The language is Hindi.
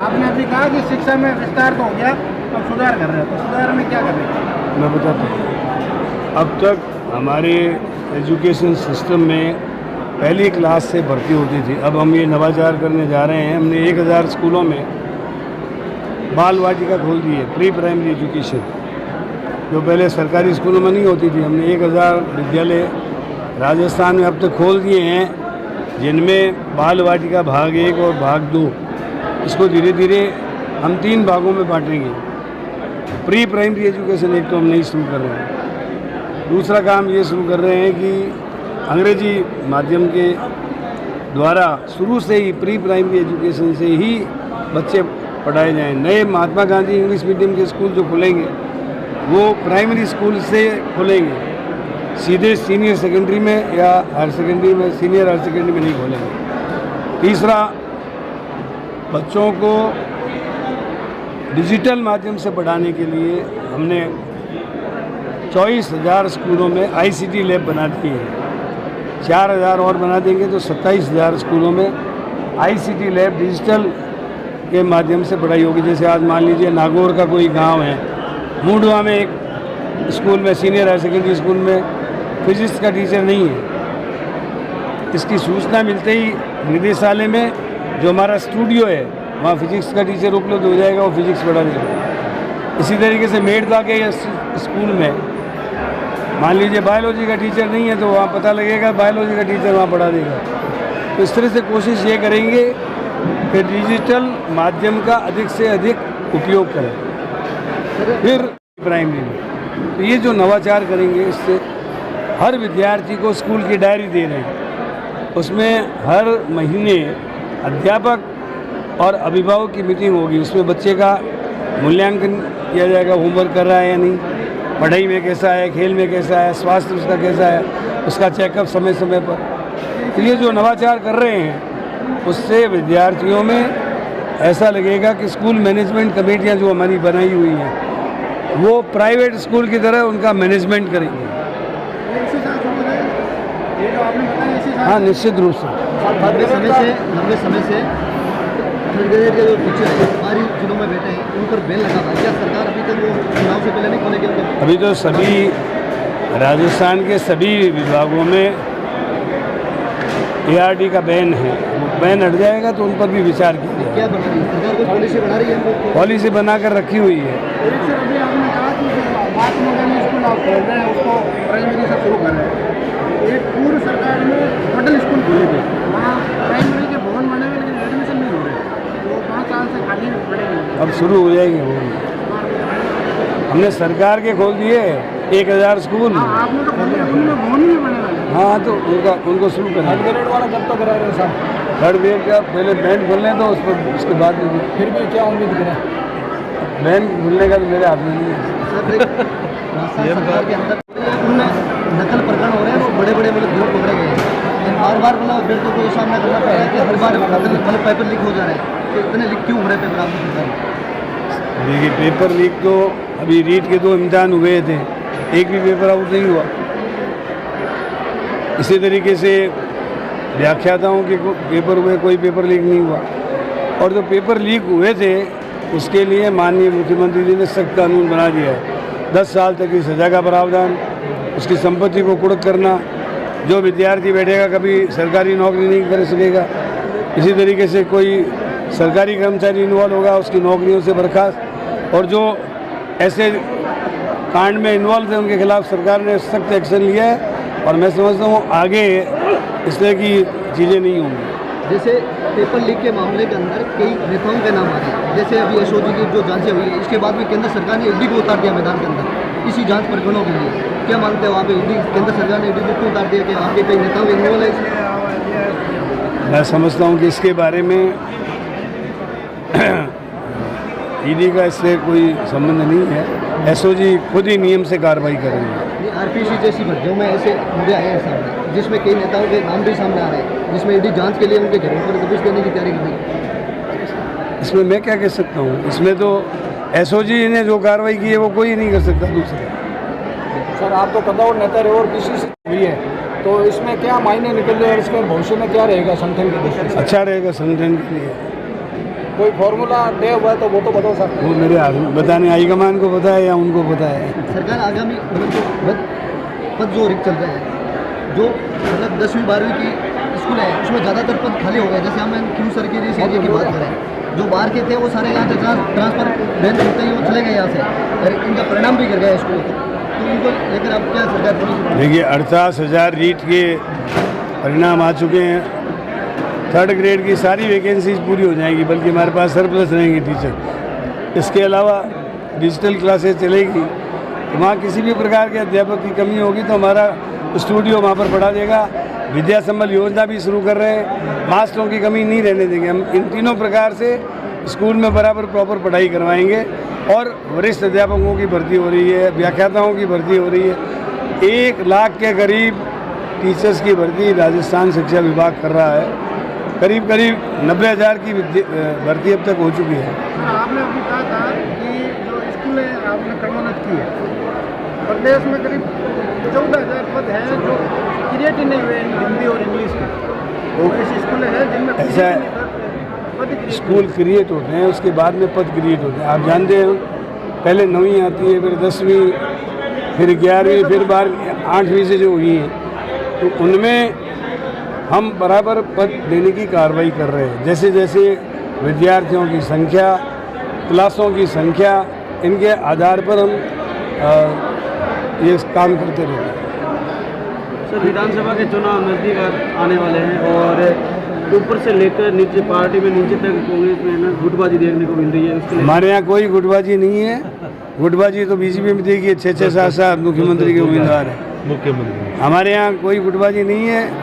आपने अभी कहा कि शिक्षा में विस्तार तो हो गया, अब सुधार कर रहे हैं, तो सुधार में क्या कर रहे हैं? मैं बताता हूँ। अब तक हमारे एजुकेशन सिस्टम में पहली क्लास से भर्ती होती थी। अब हम ये नवाचार करने जा रहे हैं। हमने 1000 स्कूलों में बाल वाटिका खोल दी है, प्री प्राइमरी एजुकेशन, जो पहले सरकारी स्कूलों में नहीं होती थी। हमने 1000 विद्यालय राजस्थान में अब तक खोल दिए हैं, जिनमें बाल वाटिका भाग 1 और भाग 2, इसको धीरे धीरे हम 3 भागों में बांटेंगे। प्री प्राइमरी एजुकेशन एक तो हम नहीं शुरू कर रहे हैं। दूसरा काम ये शुरू कर रहे हैं कि अंग्रेजी माध्यम के द्वारा शुरू से ही प्री प्राइमरी एजुकेशन से ही बच्चे पढ़ाए जाएं। नए महात्मा गांधी इंग्लिश मीडियम के स्कूल जो खुलेंगे वो प्राइमरी स्कूल से खुलेंगे, सीधे सीनियर सेकेंडरी में या हायर सेकेंडरी में, सीनियर हायर सेकेंडरी में नहीं खोलेंगे। तीसरा, बच्चों को डिजिटल माध्यम से पढ़ाने के लिए हमने 24,000 स्कूलों में ICT लैब बना दिए हैं। 4,000 और बना देंगे तो 27,000 स्कूलों में ICT लैब डिजिटल के माध्यम से पढ़ाई होगी। जैसे आज मान लीजिए नागौर का कोई गांव है, मूंडवा में एक स्कूल में, सीनियर हायर सेकेंडरी स्कूल में फिजिक्स का टीचर नहीं है। इसकी सूचना मिलते ही निदेशालय में जो हमारा स्टूडियो है वहाँ फिजिक्स का टीचर उपलब्ध हो जाएगा, वो फिजिक्स पढ़ा देगा। इसी तरीके से मेड़ता के स्कूल में मान लीजिए बायोलॉजी का टीचर नहीं है तो वहाँ पता लगेगा, बायोलॉजी का टीचर वहाँ पढ़ा देगा। तो इस तरह से कोशिश ये करेंगे कि डिजिटल माध्यम का अधिक से अधिक उपयोग करें। फिर प्राइमरी में तो ये जो नवाचार करेंगे, इससे हर विद्यार्थी को स्कूल की डायरी दे रहे हैं, उसमें हर महीने अध्यापक और अभिभावक की मीटिंग होगी। उसमें बच्चे का मूल्यांकन किया जाएगा, होमवर्क कर रहा है या नहीं, पढ़ाई में कैसा है, खेल में कैसा है, स्वास्थ्य उसका कैसा है, उसका चेकअप समय समय पर। तो ये जो नवाचार कर रहे हैं उससे विद्यार्थियों में ऐसा लगेगा कि स्कूल मैनेजमेंट कमेटियाँ जो हमारी बनाई हुई हैं वो प्राइवेट स्कूल की तरह उनका मैनेजमेंट करेंगे। हाँ, निश्चित रूप से। लंबे समय से ग्रेड के जो टीचर हैं हमारी जिलों में बैठे हैं, उन पर बैन लगा था। क्या सरकार अभी तक वो चुनाव से पहले नहीं खोलेगी? अभी तो सभी राजस्थान के सभी विभागों में ARD का बैन है। वो बैन हट जाएगा तो उन पर भी विचार किया जाएगा। क्या बना रही है सरकार? कोई पॉलिसी बना रही है? पॉलिसी बनाकर रखी हुई है। सर, अभी आपने कहा कि महात्मा गांधी स्कूल आप खोल रहे हैं, उसको प्राइमरी से शुरू कर रहे हैं। एक पूर्व सरकार में मॉडल स्कूल खोले थे, वहाँ प्राइमरी के भवन बने हुए लेकिन एडमिशन नहीं हो रहे, वो 5 साल से खाली पड़े हैं। अब शुरू हो जाएंगे वो। हमने सरकार के खोल दिए 1000 स्कूल। आपने तो खोले, उनमें भवन भी बने वाले। हाँ, तो उनको शुरू करें। थर्ड ग्रेड वाला कब तक करा रहे हैं साहब? थर्ड ग्रेड का पहले बैंड खोलने तो उसके बाद फिर भी क्या उम्मीद करें? बैंड खुलने का तो मेरे हाथ में नहीं है। सरकार के अंदर उनमें नकल प्रकरण हो रहे हैं, वो बड़े बड़े मतलब लोग पकड़े गए हैं। बार बार मतलब बेटों को सामना करना पड़ रहा है कि हर बार मतलब पेपर लीक हो जा रहे हैं। तो इतने लीक क्यों हो रहे हैं पेपर आपको सरकार? देखिए, पेपर लीक तो अभी रीट के 2 इम्तिहान हुए थे, एक भी पेपर आउट नहीं हुआ। इसी तरीके से व्याख्याताओं के पेपर हुए, कोई पेपर लीक नहीं हुआ। और जो पेपर लीक हुए थे उसके लिए माननीय मुख्यमंत्री जी ने सख्त कानून बना दिया है। 10 साल तक की सजा का प्रावधान, उसकी संपत्ति को कुर्क करना, जो विद्यार्थी बैठेगा कभी सरकारी नौकरी नहीं कर सकेगा। इसी तरीके से कोई सरकारी कर्मचारी इन्वॉल्व होगा उसकी नौकरियों से बर्खास्त, और जो ऐसे कांड में इन्वॉल्व थे उनके खिलाफ सरकार ने सख्त एक्शन लिया है। और मैं समझता हूँ आगे इस तरह की चीज़ें नहीं होंगी। जैसे पेपर लीक के मामले के अंदर कई नेताओं के नाम आ रहे हैं, जैसे अभी यशोद जी की जो जांचें हुई है, इसके बाद में केंद्र सरकार ने ED को उतार दिया मैदान के अंदर इसी जांच प्रकरणों के लिए। क्या मानते हैं वहाँ पे ED, केंद्र सरकार ने ED को क्यों उतार दिया? कि आपके कई नेताओं के इन्वॉल्व है इसमें? मैं समझता हूँ कि इसके बारे में ED का इससे कोई संबंध नहीं है। SOG खुद ही नियम से कार्रवाई करेंगे। RPC जैसी भर्तियों में ऐसे मुद्दे आए हैं सामने, जिसमें कई नेताओं के नाम भी सामने आ रहे हैं, जिसमें ED जांच के लिए उनके घरों पर दबिश देने की तैयारी कर रही है। इसमें मैं क्या कह सकता हूँ? इसमें तो SOG ने जो कार्रवाई की है वो कोई नहीं कर सकता दूसरा। सर, आप तो कदावर नेता रहे और PCC हुई है, तो इसमें क्या मायने निकल रहे हैं? इसके भविष्य में क्या रहेगा संगठन के दृष्टि से? अच्छा रहेगा संगठन के लिए। कोई फॉर्मूला तय हुआ है तो वो तो बता सकते वो मेरे बताने हाईकमान को पता है या उनको पता है। सरकार आगामी पद जो रिक्त चल रहे हैं, जो मतलब 10वीं 12वीं की स्कूल है उसमें ज़्यादातर पद खाली हो गए। जैसे हम क्यू सर के इस एरिया की बात करें, जो बाहर के थे वो सारे यहाँ से ट्रांसफर बैंक होते ही वो चले गए यहाँ से, और इनका परिणाम भी कर गया स्कूल को। तो इनको लेकर आप क्या सरकार थोड़ी देखिए 68,000 रीट के परिणाम आ चुके हैं। 3rd ग्रेड की सारी वैकेंसीज पूरी हो जाएंगी, बल्कि हमारे पास सरप्लस रहेंगे टीचर। इसके अलावा डिजिटल क्लासेस चलेगी, तो वहाँ किसी भी प्रकार के अध्यापक की कमी होगी तो हमारा स्टूडियो वहाँ पर पढ़ा देगा। विद्या संबल योजना भी शुरू कर रहे हैं, मास्टरों की कमी नहीं रहने देंगे। हम इन तीनों प्रकार से स्कूल में बराबर प्रॉपर पढ़ाई करवाएंगे। और वरिष्ठ अध्यापकों की भर्ती हो रही है, व्याख्याताओं की भर्ती हो रही है। 1 लाख के करीब टीचर्स की भर्ती राजस्थान शिक्षा विभाग कर रहा है। करीब 90,000 की भर्ती अब तक हो चुकी है। सर आपने अभी कहा था कि जो स्कूल है आपने क्रमोन्नत की है, प्रदेश में करीब 14,000 पद हैं जो क्रिएट ही नहीं हुए हिंदी और इंग्लिश के। तो ऐसे स्कूल है जिनमें ऐसा स्कूल क्रिएट होते हैं, उसके बाद में पद क्रिएट होते हैं। आप जानते हैं पहले 9वीं आती है, फिर 10वीं, फिर 11वीं, फिर 12वीं, 8वीं से जो हुई हैं, तो उनमें हम बराबर पद देने की कार्रवाई कर रहे हैं। जैसे जैसे विद्यार्थियों की संख्या, क्लासों की संख्या, इनके आधार पर हम ये काम करते रहते हैं। सर विधानसभा के चुनाव नज़दीक आने वाले हैं और ऊपर से लेकर नीचे पार्टी में नीचे तक कांग्रेस में ना गुटबाजी देखने को मिल रही है। उसके लिए हमारे यहाँ कोई गुटबाजी नहीं है। गुटबाजी तो बीजेपी में देखिए 6-6 7-7 मुख्यमंत्री के उम्मीदवार हैं। मुख्यमंत्री हमारे यहाँ कोई गुटबाजी नहीं है।